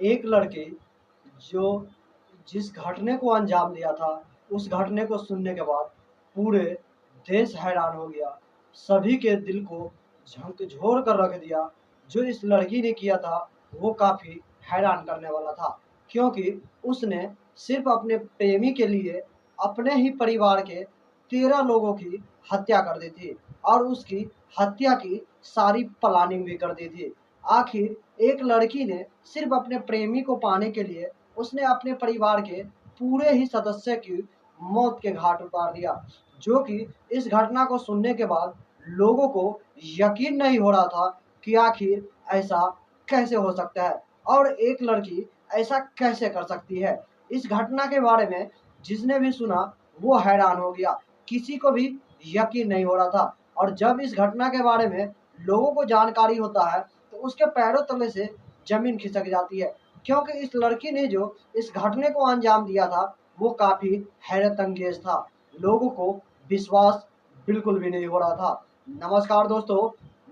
एक लड़के जो जिस घटने को अंजाम दिया था, उस घटने को सुनने के बाद पूरे देश हैरान हो गया। सभी के दिल को झकझोर कर रख दिया। जो इस लड़की ने किया था, वो काफ़ी हैरान करने वाला था, क्योंकि उसने सिर्फ़ अपने प्रेमी के लिए अपने ही परिवार के 13 लोगों की हत्या कर दी थी और उसकी हत्या की सारी प्लानिंग भी कर दी थी। आखिर एक लड़की ने सिर्फ़ अपने प्रेमी को पाने के लिए उसने अपने परिवार के पूरे ही सदस्य की मौत के घाट उतार दिया, जो कि इस घटना को सुनने के बाद लोगों को यकीन नहीं हो रहा था कि आखिर ऐसा कैसे हो सकता है और एक लड़की ऐसा कैसे कर सकती है। इस घटना के बारे में जिसने भी सुना वो हैरान हो गया, किसी को भी यकीन नहीं हो रहा था। और जब इस घटना के बारे में लोगों को जानकारी होता है तो उसके पैरों तले से ज़मीन खिसक जाती है, क्योंकि इस लड़की ने जो इस घटने को अंजाम दिया था वो काफ़ी हैरत अंगेज था। लोगों को विश्वास बिल्कुल भी नहीं हो रहा था। नमस्कार दोस्तों,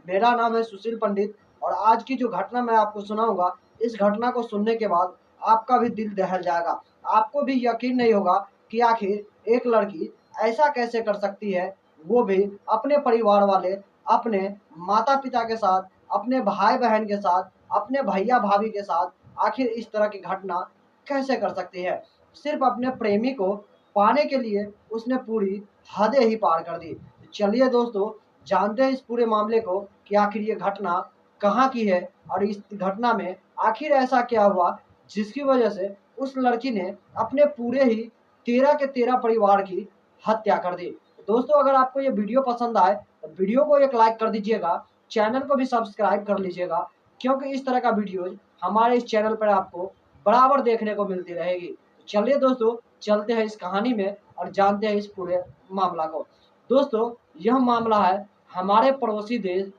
मेरा नाम है सुशील पंडित और आज की जो घटना मैं आपको सुनाऊंगा, इस घटना को सुनने के बाद आपका भी दिल दहल जाएगा। आपको भी यकीन नहीं होगा कि आखिर एक लड़की ऐसा कैसे कर सकती है, वो भी अपने परिवार वाले, अपने माता पिता के साथ, अपने भाई बहन के साथ, अपने भैया भाभी के साथ आखिर इस तरह की घटना कैसे कर सकती है। सिर्फ अपने प्रेमी को पाने के लिए उसने पूरी हदें ही पार कर दी। चलिए दोस्तों, जानते हैं इस पूरे मामले को कि आखिर ये घटना कहाँ की है और इस घटना में आखिर ऐसा क्या हुआ जिसकी वजह से उस लड़की ने अपने पूरे ही 13 के 13 परिवार की हत्या कर दी। दोस्तों, अगर आपको ये वीडियो पसंद आए तो वीडियो को एक लाइक कर दीजिएगा, चैनल को भी सब्सक्राइब कर लीजिएगा, क्योंकि इस तरह का वीडियोज हमारे इस चैनल पर आपको बराबर देखने को मिलती रहेगी। चलिए दोस्तों, चलते हैं इस कहानी में और जानते हैं इस पूरे मामला को। दोस्तों, यह मामला है हमारे पड़ोसी देश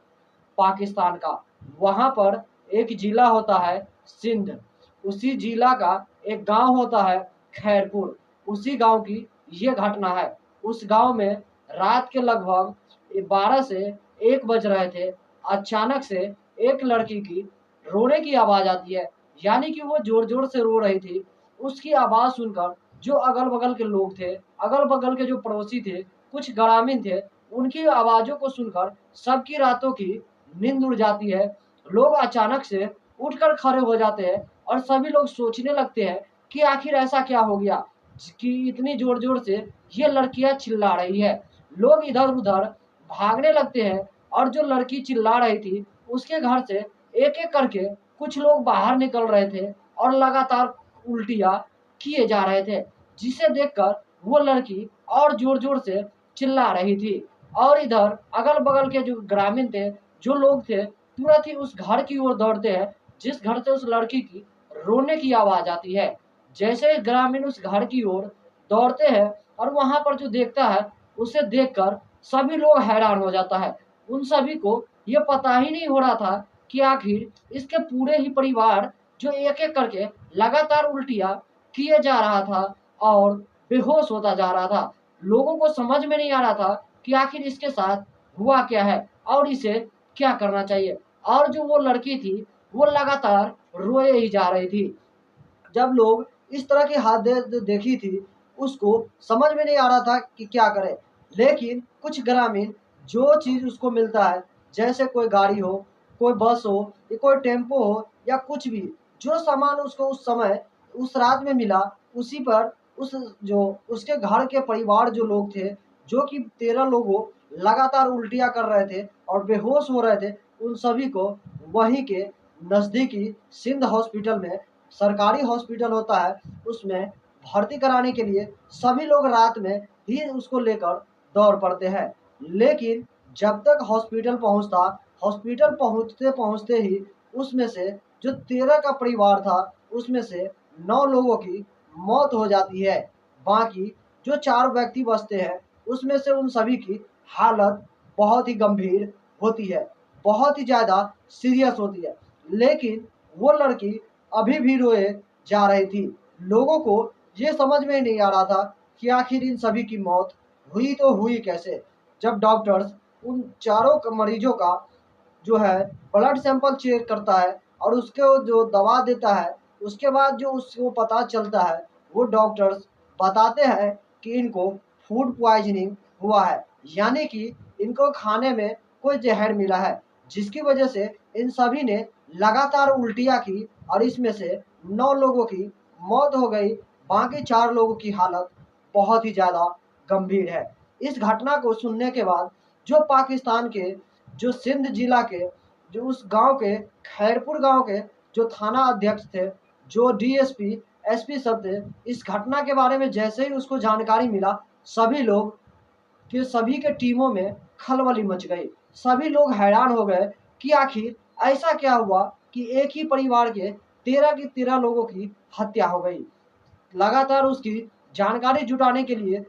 पाकिस्तान का। वहाँ पर एक ज़िला होता है सिंध, उसी ज़िला का एक गांव होता है खैरपुर। उसी गांव की ये घटना है। उस गांव में रात के लगभग 12 से 1 बज रहे थे। अचानक से एक लड़की की रोने की आवाज़ आती है, यानी कि वो ज़ोर-ज़ोर से रो रही थी। उसकी आवाज़ सुनकर जो अगल-बगल के लोग थे, अगल-बगल के जो पड़ोसी थे, कुछ ग्रामीण थे, उनकी आवाज़ों को सुनकर सबकी रातों की नींद उड़ जाती है। लोग अचानक से उठकर खड़े हो जाते हैं और सभी लोग सोचने लगते हैं कि आखिर ऐसा क्या हो गया कि इतनी ज़ोर-ज़ोर से ये लड़कियाँ चिल्ला रही है। लोग इधर-उधर भागने लगते हैं और जो लड़की चिल्ला रही थी, उसके घर से एक-एक करके कुछ लोग बाहर निकल रहे थे और लगातार उल्टियाँ किए जा रहे थे, जिसे देखकर वो लड़की और ज़ोर-ज़ोर से चिल्ला रही थी। और इधर अगल-बगल के जो ग्रामीण थे, जो लोग थे, तुरंत ही उस घर की ओर दौड़ते हैं, जिस घर से उस लड़की की रोने की आवाज़ आती है। जैसे ही ग्रामीण उस घर की ओर दौड़ते हैं और वहाँ पर जो देखता है, उसे देखकर सभी लोग हैरान हो जाता है। उन सभी को ये पता ही नहीं हो रहा था कि आखिर इसके पूरे ही परिवार जो एक-एक करके लगातार उल्टियाँ किए जा रहा था और बेहोश होता जा रहा था। लोगों को समझ में नहीं आ रहा था कि आखिर इसके साथ हुआ क्या है और इसे क्या करना चाहिए। और जो वो लड़की थी, वो लगातार रोए ही जा रही थी। जब लोग इस तरह की हदें देखी थी, उसको समझ में नहीं आ रहा था कि क्या करे। लेकिन कुछ ग्रामीण जो चीज़ उसको मिलता है, जैसे कोई गाड़ी हो, कोई बस हो या कोई टेम्पो हो या कुछ भी, जो सामान उसको उस समय उस रात में मिला, उसी पर उस जो उसके घर के परिवार जो लोग थे, जो कि 13 लोगों लगातार उल्टियाँ कर रहे थे और बेहोश हो रहे थे, उन सभी को वहीं के नज़दीकी सिंध हॉस्पिटल में, सरकारी हॉस्पिटल होता है, उसमें भर्ती कराने के लिए सभी लोग रात में ही उसको लेकर दौड़ पड़ते हैं। लेकिन जब तक हॉस्पिटल पहुँचते ही उसमें से जो 13 का परिवार था, उसमें से 9 लोगों की मौत हो जाती है। बाकी जो 4 व्यक्ति बचते हैं, उसमें से उन सभी की हालत बहुत ही गंभीर होती है, बहुत ही ज़्यादा सीरियस होती है। लेकिन वो लड़की अभी भी रोए जा रही थी। लोगों को ये समझ में नहीं आ रहा था कि आखिर इन सभी की मौत हुई तो हुई कैसे? जब डॉक्टर्स उन चारों मरीजों का जो है ब्लड सैंपल चेक करता है और उसको जो दवा देता है, उसके बाद जो उसको पता चलता है, वो डॉक्टर्स बताते हैं कि इनको फूड पॉइजनिंग हुआ है, यानी कि इनको खाने में कोई जहर मिला है, जिसकी वजह से इन सभी ने लगातार उल्टियाँ की और इसमें से 9 लोगों की मौत हो गई। बाकी 4 लोगों की हालत बहुत ही ज़्यादा गंभीर है। इस घटना को सुनने के बाद जो पाकिस्तान के जो सिंध जिला के जो उस गांव के खैरपुर गांव के जो थाना अध्यक्ष थे, जो डीएसपी एसपी सब थे, इस घटना के बारे में जैसे ही उसको जानकारी मिला, सभी लोग कि सभी के टीमों में खलबली मच गई। सभी लोग हैरान हो गए कि आखिर ऐसा क्या हुआ कि एक ही परिवार के 13 की 13 लोगों की हत्या हो गई। लगातार उसकी जानकारी जुटाने के लिए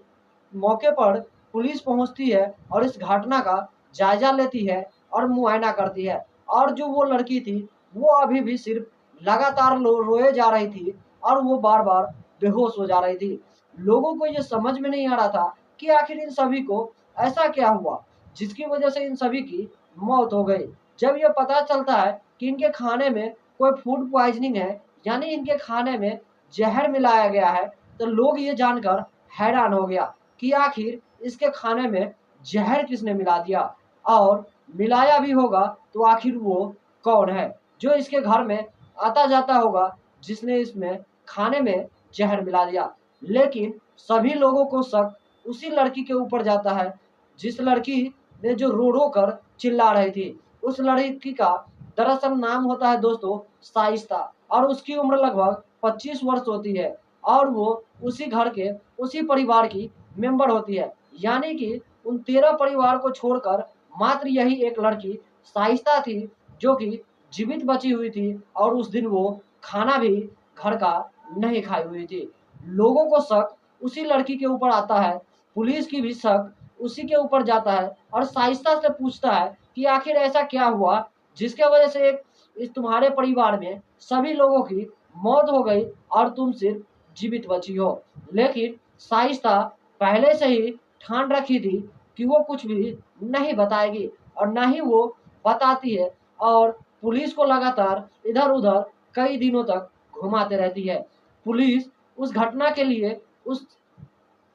मौके पर पुलिस पहुंचती है और इस घटना का जायजा लेती है और मुआयना करती है। और जो वो लड़की थी, वो अभी भी सिर्फ लगातार रोए जा रही थी और वो बार बार बेहोश हो जा रही थी। लोगों को ये समझ में नहीं आ रहा था कि आखिर इन सभी को ऐसा क्या हुआ जिसकी वजह से इन सभी की मौत हो गई। जब ये पता चलता है कि इनके खाने में कोई फूड पॉइजनिंग है, यानी इनके खाने में जहर मिलाया गया है, तो लोग ये जानकर हैरान हो गया कि आखिर इसके खाने में जहर किसने मिला दिया, और मिलाया भी होगा तो आखिर वो कौन है जो इसके घर में आता जाता होगा, जिसने इसमें खाने में जहर मिला दिया। लेकिन सभी लोगों को शक उसी लड़की के ऊपर जाता है, जिस लड़की ने जो रो रो कर चिल्ला रही थी। उस लड़की का दरअसल नाम होता है दोस्तों शाइस्ता, और उसकी उम्र लगभग 25 वर्ष होती है, और वो उसी घर के उसी परिवार की मेंबर होती है। यानी कि उन 13 परिवार को छोड़कर मात्र यही एक लड़की शाइस्ता थी जो कि जीवित बची हुई थी, और उस दिन वो खाना भी घर का नहीं खाई हुई थी। लोगों को शक उसी लड़की के ऊपर आता है, पुलिस की भी शक उसी के ऊपर जाता है और शाइस्ता से पूछता है कि आखिर ऐसा क्या हुआ जिसके वजह से एक इस तुम्हारे परिवार में सभी लोगों की मौत हो गई और तुम सिर्फ जीवित बची हो। लेकिन शाइस्ता पहले से ही ठान रखी थी कि वो कुछ भी नहीं बताएगी, और ना ही वो बताती है, और पुलिस को लगातार इधर उधर कई दिनों तक घुमाते रहती है। पुलिस उस घटना के लिए उस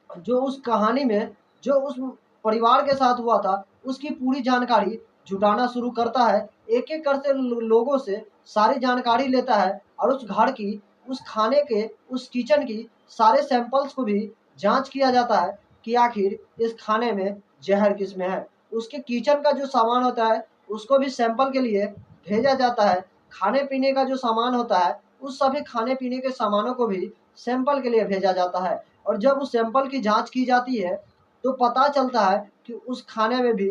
जो उस कहानी में जो उस परिवार के साथ हुआ था उसकी पूरी जानकारी जुटाना शुरू करता है। एक एक करके लोगों से सारी जानकारी लेता है, और उस घर की उस खाने के उस किचन की सारे सैंपल्स को भी जांच किया जाता है कि आखिर इस खाने में जहर किस में है। उसके किचन का जो सामान होता है उसको भी सैंपल के लिए भेजा जाता है। खाने पीने का जो सामान होता है उस सभी खाने पीने के सामानों को भी सैंपल के लिए भेजा जाता है। और जब उस सैंपल की जांच की जाती है तो पता चलता है कि उस खाने में भी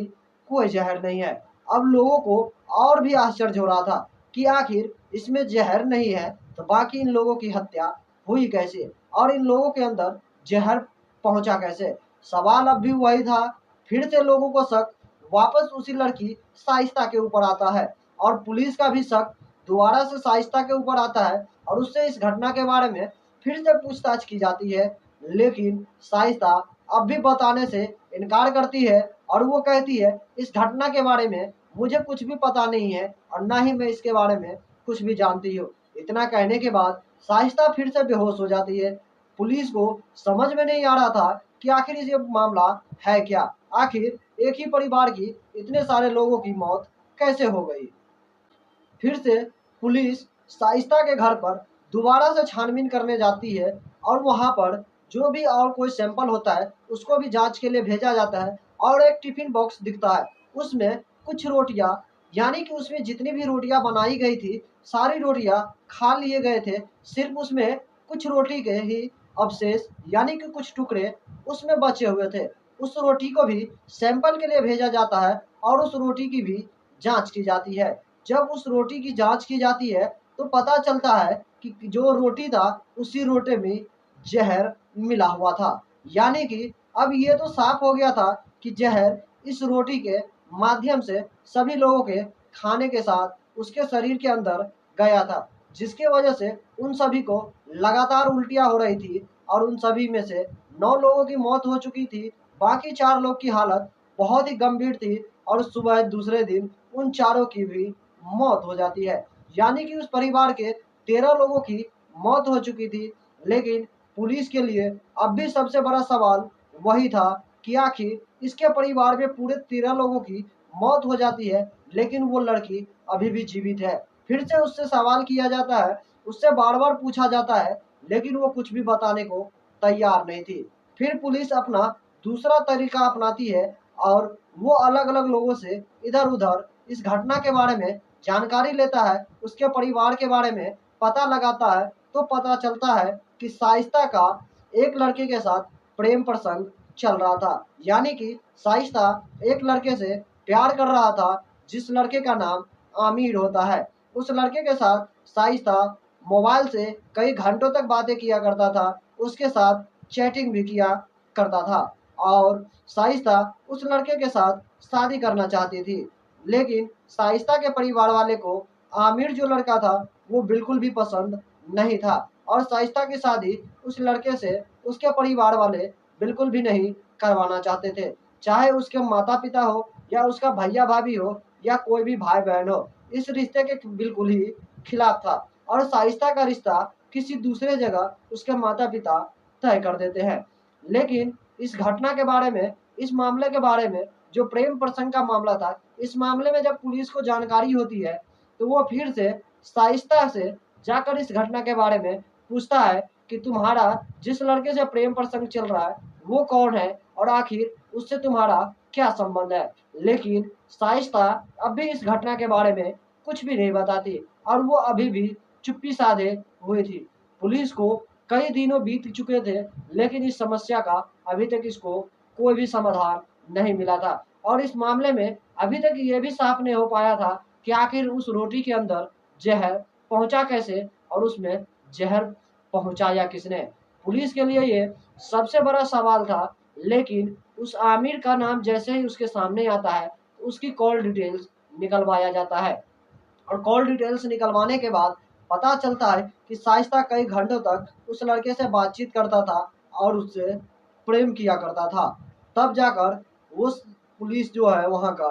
कोई जहर नहीं है। अब लोगों को और भी आश्चर्य हो रहा था कि आखिर इसमें जहर नहीं है तो बाकी इन लोगों की हत्या हुई कैसे, और इन लोगों के अंदर जहर पहुंचा कैसे। सवाल अब भी वही था। फिर से लोगों को शक वापस उसी लड़की शाइस्ता के ऊपर आता है, और पुलिस का भी शक दोबारा से शाइस्ता के ऊपर आता है, और उससे इस घटना के बारे में फिर से पूछताछ की जाती है। लेकिन शाइस्ता अब भी बताने से इनकार करती है, और वो कहती है इस घटना के बारे में मुझे कुछ भी पता नहीं है और ना ही मैं इसके बारे में कुछ भी जानती हूँ। इतना कहने के बाद शाइस्ता फिर से बेहोश हो जाती है। पुलिस को समझ में नहीं आ रहा था कि आखिर ये मामला है क्या। आखिर एक ही परिवार की इतने सारे लोगों की मौत कैसे हो गई। फिर से पुलिस शाइस्ता के घर पर दोबारा से छानबीन करने जाती है, और वहाँ पर जो भी और कोई सैंपल होता है उसको भी जांच के लिए भेजा जाता है। और एक टिफिन बॉक्स दिखता है, उसमें कुछ रोटियां, यानी कि उसमें जितनी भी रोटियां बनाई गई थी सारी रोटियां खा लिए गए थे। सिर्फ उसमें कुछ रोटी के ही अवशेष, यानी कि कुछ टुकड़े उसमें बचे हुए थे। उस रोटी को भी सैंपल के लिए भेजा जाता है और उस रोटी की भी जांच की जाती है। जब उस रोटी की जांच की जाती है तो पता चलता है कि जो रोटी था उसी रोटी में जहर मिला हुआ था। यानी कि अब ये तो साफ हो गया था कि जहर इस रोटी के माध्यम से सभी लोगों के खाने के साथ उसके शरीर के अंदर गया था, जिसके वजह से उन सभी को लगातार उल्टियाँ हो रही थी, और उन सभी में से 9 लोगों की मौत हो चुकी थी। बाकी 4 लोग की हालत बहुत ही गंभीर थी, और सुबह दूसरे दिन उन चारों की भी मौत हो जाती है। यानी कि उस परिवार के 13 लोगों की मौत हो चुकी थी। लेकिन पुलिस के लिए अब भी सबसे बड़ा सवाल वही था कि आखिर इसके परिवार में पूरे 13 लोगों की मौत हो जाती है, लेकिन वो लड़की अभी भी जीवित है। फिर से उससे सवाल किया जाता है, उससे बार बार पूछा जाता है, लेकिन वो कुछ भी बताने को तैयार नहीं थी। फिर पुलिस अपना दूसरा तरीका अपनाती है और वो अलग अलग लोगों से इधर उधर इस घटना के बारे में जानकारी लेता है, उसके परिवार के बारे में पता लगाता है। तो पता चलता है कि शाइस्ता का एक लड़के के साथ प्रेम प्रसंग चल रहा था। यानी कि शाइस्ता एक लड़के से प्यार कर रहा था, जिस लड़के का नाम आमिर होता है। उस लड़के के साथ शाइस्ता मोबाइल से कई घंटों तक बातें किया करता था, उसके साथ चैटिंग भी किया करता था और शाइस्ता उस लड़के के साथ शादी करना चाहती थी। लेकिन शाइस्ता के परिवार वाले को आमिर जो लड़का था वो बिल्कुल भी पसंद नहीं था और शाइस्ता की शादी उस लड़के से उसके परिवार वाले बिल्कुल भी नहीं करवाना चाहते थे। चाहे उसके माता पिता हो या उसका भैया भाभी हो या कोई भी भाई बहन हो, इस रिश्ते के बिल्कुल ही खिलाफ था। और शाइस्ता का रिश्ता किसी दूसरे जगह उसके माता पिता तय कर देते हैं। लेकिन इस घटना के बारे में, इस मामले के बारे में, जो प्रेम प्रसंग का मामला था, इस मामले में जब पुलिस को जानकारी होती है तो वो फिर से शाइस्ता से जाकर इस घटना के बारे में पूछता है कि तुम्हारा जिस लड़के से प्रेम प्रसंग चल रहा है वो कौन है और आखिर उससे तुम्हारा क्या संबंध है। लेकिन शाइस्ता अब भी इस घटना के बारे में कुछ भी नहीं बताती और वो अभी भी चुप्पी साधे हुई थी। पुलिस को कई दिनों बीत चुके थे, लेकिन इस समस्या का अभी तक इसको कोई भी समाधान नहीं मिला था। और इस मामले में अभी तक ये भी साफ नहीं हो पाया था कि आखिर उस रोटी के अंदर जहर पहुंचा कैसे और उसमें जहर पहुंचाया किसने। पुलिस के लिए ये सबसे बड़ा सवाल था। लेकिन उस आमिर का नाम जैसे ही उसके सामने आता है, उसकी कॉल डिटेल्स निकलवाया जाता है और कॉल डिटेल्स निकलवाने के बाद पता चलता है कि शाइस्ता कई घंटों तक उस लड़के से बातचीत करता था और उससे प्रेम किया करता था। तब जाकर उस पुलिस जो है वहाँ का,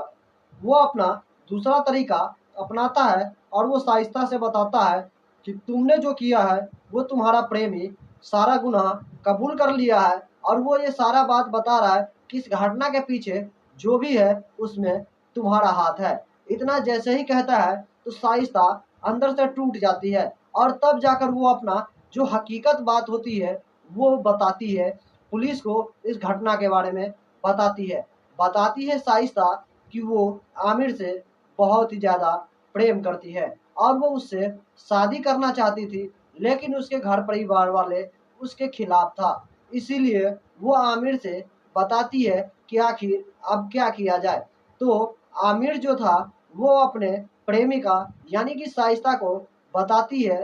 वो अपना दूसरा तरीका अपनाता है और वो शाइस्ता से बताता है कि तुमने जो किया है वो तुम्हारा प्रेमी सारा गुनाह कबूल कर लिया है और वो ये सारा बात बता रहा है कि इस घटना के पीछे जो भी है उसमें तुम्हारा हाथ है। इतना जैसे ही कहता है तो शाइस्ता अंदर से टूट जाती है और तब जाकर वो अपना जो हकीकत बात होती है वो बताती है पुलिस को। इस घटना के बारे में बताती है शाइस्ता कि वो आमिर से बहुत ही ज़्यादा प्रेम करती है और वो उससे शादी करना चाहती थी, लेकिन उसके घर परिवार वाले उसके खिलाफ था। इसीलिए वो आमिर से बताती है कि आखिर अब क्या किया जाए। तो आमिर जो था वो अपने प्रेमिका यानी कि शाइस्ता को बताती है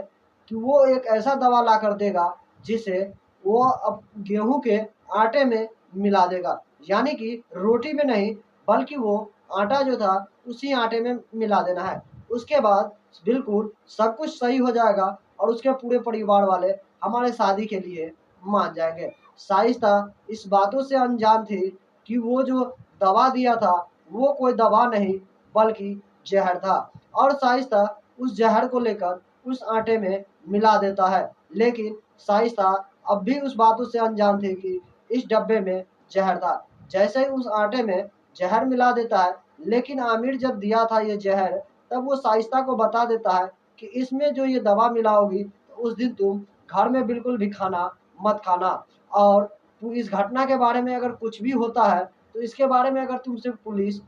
कि वो एक ऐसा दवा ला कर देगा जिसे वो अब गेहूं के आटे में मिला देगा। यानी कि रोटी में नहीं, बल्कि वो आटा जो था उसी आटे में मिला देना है। उसके बाद बिल्कुल सब कुछ सही हो जाएगा और उसके पूरे परिवार वाले हमारे शादी के लिए मान जाएंगे। शाइस्ता इस बातों से अनजान थी कि वो जो दवा दिया था वो कोई दवा नहीं बल्कि जहर था और शाइस्ता उस जहर को लेकर उस आटे में मिला देता है। लेकिन शाइस्ता अब भी उस बातों से अनजान थी कि इस डब्बे में जहर था। जैसे ही उस आटे में जहर मिला देता है, लेकिन आमिर जब दिया था ये जहर तब वो शाइस्ता को बता देता है कि इसमें जो ये दवा मिलाओगी तो उस दिन तुम घर में बिल्कुल भी खाना मत खाना और इस घटना के बारे में अगर कुछ भी होता है तो इसके बारे में अगर तुमसे पुलिस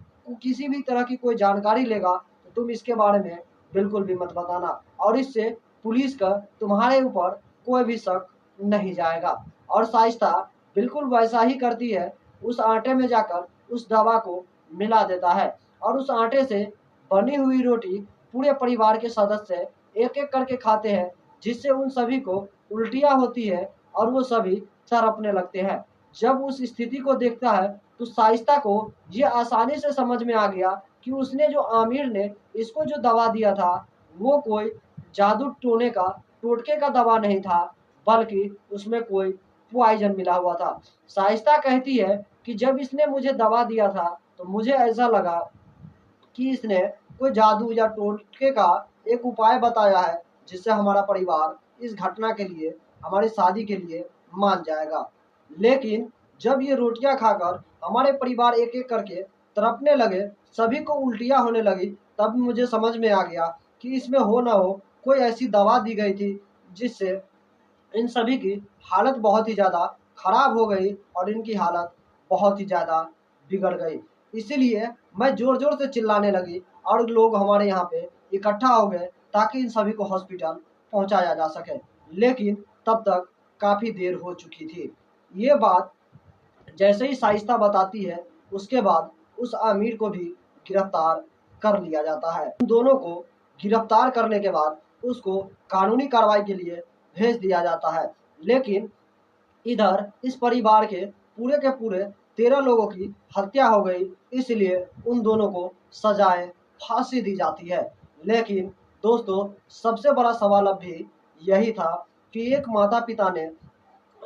किसी भी तरह की कोई जानकारी लेगा तो तुम इसके बारे में बिल्कुल भी मत बताना और इससे पुलिस का तुम्हारे ऊपर कोई भी शक नहीं जाएगा। और शाइस्ता बिल्कुल वैसा ही करती है, उस आटे में जाकर उस दवा को मिला देता है और उस आटे से बनी हुई रोटी पूरे परिवार के सदस्य एक एक करके खाते हैं, जिससे उन सभी को उल्टियाँ होती है और वो सभी तड़पने लगते हैं। जब उस स्थिति को देखता है तो शाइस्ता को ये आसानी से समझ में आ गया कि उसने जो आमिर ने इसको जो दवा दिया था वो कोई जादू टोने का टोटके का दवा नहीं था, बल्कि उसमें कोई पॉइजन मिला हुआ था। शाइस्ता कहती है कि जब इसने मुझे दवा दिया था तो मुझे ऐसा लगा कि इसने कोई जादू या टोटके का एक उपाय बताया है जिससे हमारा परिवार इस घटना के लिए, हमारी शादी के लिए मान जाएगा। लेकिन जब ये रोटियां खाकर हमारे परिवार एक एक करके तड़पने लगे, सभी को उल्टियां होने लगी, तब मुझे समझ में आ गया कि इसमें हो ना हो कोई ऐसी दवा दी गई थी जिससे इन सभी की हालत बहुत ही ज़्यादा खराब हो गई और इनकी हालत बहुत ही ज़्यादा बिगड़ गई। इसीलिए मैं ज़ोर-ज़ोर से चिल्लाने लगी और लोग हमारे यहाँ पे इकट्ठा हो गए ताकि इन सभी को हॉस्पिटल पहुँचाया जा सके। लेकिन तब तक काफ़ी देर हो चुकी थी। ये बात जैसे ही शाइस्ता बताती है, उसके बाद उस आमिर को भी गिरफ्तार कर लिया जाता है। उन दोनों को गिरफ्तार करने के बाद उसको कानूनी कार्रवाई के लिए भेज दिया जाता है। लेकिन इधर इस परिवार के पूरे 13 लोगों की हत्या हो गई, इसलिए उन दोनों को सजाएं फांसी दी जाती है। लेकिन दोस्तों, सबसे बड़ा सवाल अब भी यही था कि एक माता पिता ने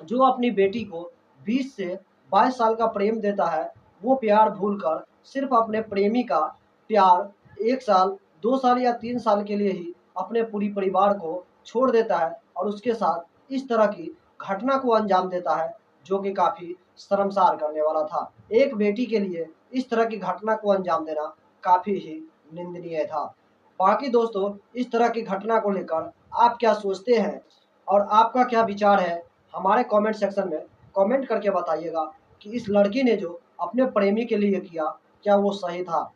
जो अपनी बेटी को 20 से 22 साल का प्रेम देता है, वो प्यार भूलकर सिर्फ अपने प्रेमी का प्यार 1 साल, 2 साल या 3 साल के लिए ही अपने पूरी परिवार को छोड़ देता है और उसके साथ इस तरह की घटना को अंजाम देता है, जो कि काफ़ी शर्मसार करने वाला था। एक बेटी के लिए इस तरह की घटना को अंजाम देना काफ़ी ही निंदनीय था। बाकी दोस्तों, इस तरह की घटना को लेकर आप क्या सोचते हैं और आपका क्या विचार है, हमारे कमेंट सेक्शन में कमेंट करके बताइएगा कि इस लड़की ने जो अपने प्रेमी के लिए किया, क्या वो सही था?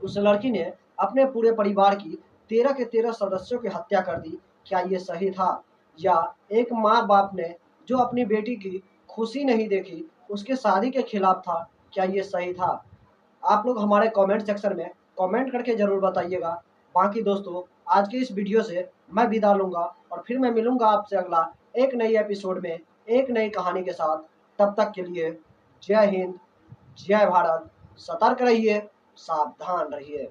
उस लड़की ने अपने पूरे परिवार की 13 के 13 सदस्यों की हत्या कर दी, क्या ये सही था? या एक माँ-बाप ने जो अपनी बेटी की खुशी नहीं देखी, उसके शादी के खिलाफ था, क्या ये सही था? आप लोग हमारे कमेंट सेक्शन में कमेंट करके ज़रूर बताइएगा। बाकी दोस्तों, आज के इस वीडियो से मैं विदा लूँगा और फिर मैं मिलूँगा आपसे अगला एक नई एपिसोड में, एक नई कहानी के साथ। तब तक के लिए जय हिंद, जय भारत, सतर्क रहिए, सावधान रहिए।